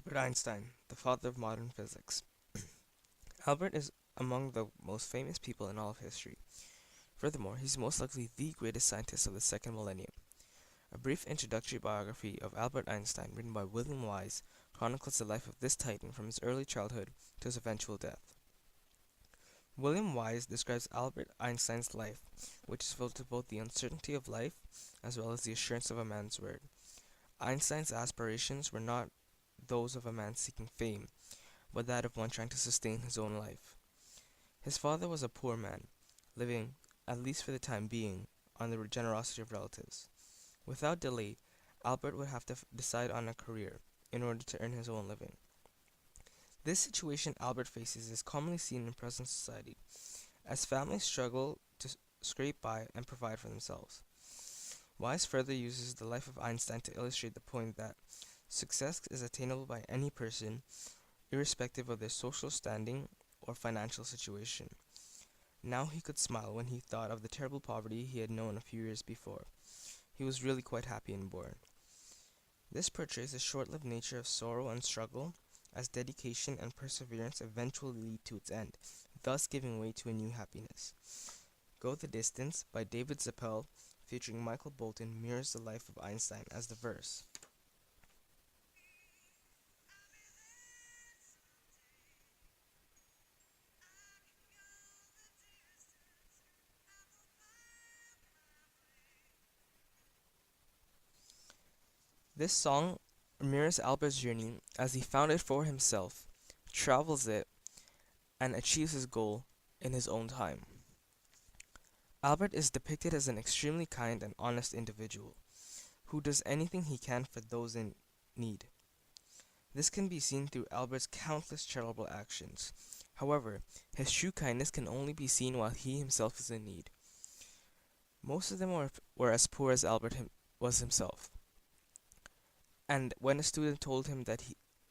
Albert Einstein, the father of modern physics. Albert is among the most famous people in all of history. Furthermore, he's most likely the greatest scientist of the second millennium. A brief introductory biography of Albert Einstein, written by William Wise, chronicles the life of this titan from his early childhood to his eventual death. William Wise describes Albert Einstein's life, which is filled with both the uncertainty of life as well as the assurance of a man's word. Einstein's aspirations were not those of a man seeking fame, but that of one trying to sustain his own life. His father was a poor man, living, at least for the time being, on the generosity of relatives. Without delay, Albert would have to decide on a career in order to earn his own living. This situation Albert faces is commonly seen in present society, as families struggle to scrape by and provide for themselves. Wise further uses the life of Einstein to illustrate the point that success is attainable by any person, irrespective of their social standing or financial situation. Now he could smile when he thought of the terrible poverty he had known a few years before. He was really quite happy and born. This portrays the short-lived nature of sorrow and struggle, as dedication and perseverance eventually lead to its end, thus giving way to a new happiness. Go the Distance by David Zappel, featuring Michael Bolton, mirrors the life of Einstein as the verse. This song mirrors Albert's journey as he found it for himself, travels it, and achieves his goal in his own time. Albert is depicted as an extremely kind and honest individual who does anything he can for those in need. This can be seen through Albert's countless charitable actions. However, his true kindness can only be seen while he himself is in need. Most of them were as poor as Albert was himself. And when a student told him that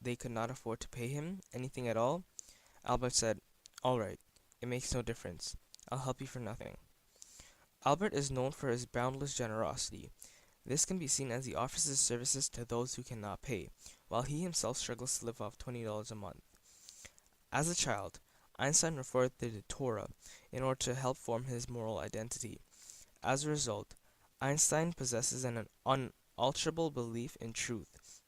they could not afford to pay him anything at all, Albert said, "All right, it makes no difference. I'll help you for nothing." Albert is known for his boundless generosity. This can be seen as he offers his services to those who cannot pay, while he himself struggles to live off $20 a month. As a child, Einstein referred to the Torah in order to help form his moral identity. As a result, Einstein possesses an unalterable belief in truth,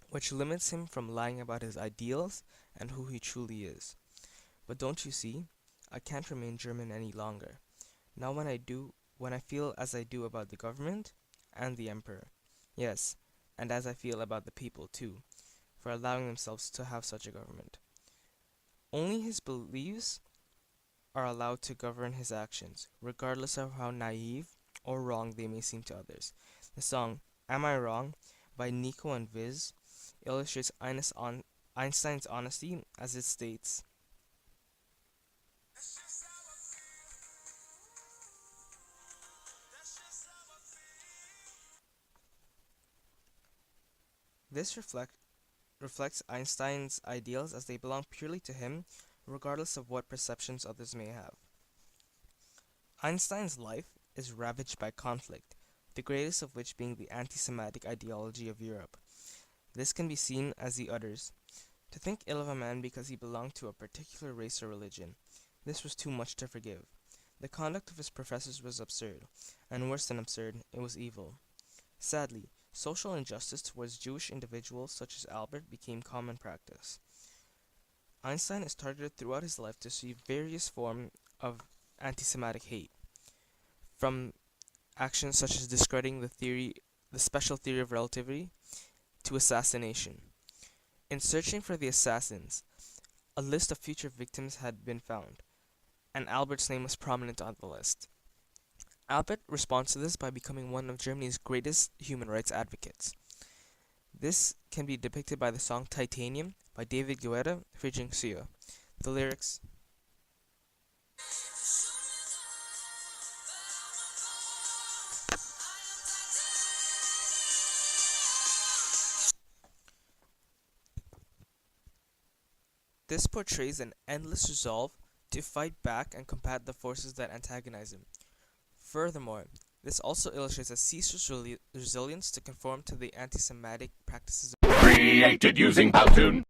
which limits him from lying about his ideals and who he truly is. But don't you see? I can't remain German any longer. Now when I feel as I do about the government and the emperor. Yes, and as I feel about the people too, for allowing themselves to have such a government. Only his beliefs are allowed to govern his actions, regardless of how naive or wrong they may seem to others. The song Am I Wrong by Nico and Viz illustrates Einstein's honesty as it states, this reflects Einstein's ideals as they belong purely to him, regardless of what perceptions others may have. Einstein's life is ravaged by conflict, the greatest of which being the anti-Semitic ideology of Europe. This can be seen as he utters, "To think ill of a man because he belonged to a particular race or religion, this was too much to forgive. The conduct of his professors was absurd, and worse than absurd, it was evil." Sadly, social injustice towards Jewish individuals such as Albert became common practice. Einstein is targeted throughout his life to see various forms of anti-Semitic hate, from actions such as discrediting the special theory of relativity, to assassination. In searching for the assassins, a list of future victims had been found, and Albert's name was prominent on the list. Albert responds to this by becoming one of Germany's greatest human rights advocates. This can be depicted by the song Titanium by David Guetta featuring Sia. The lyrics, this portrays an endless resolve to fight back and combat the forces that antagonize him. Furthermore, this also illustrates a ceaseless resilience to conform to the anti-Semitic practices. Created using Powtoon.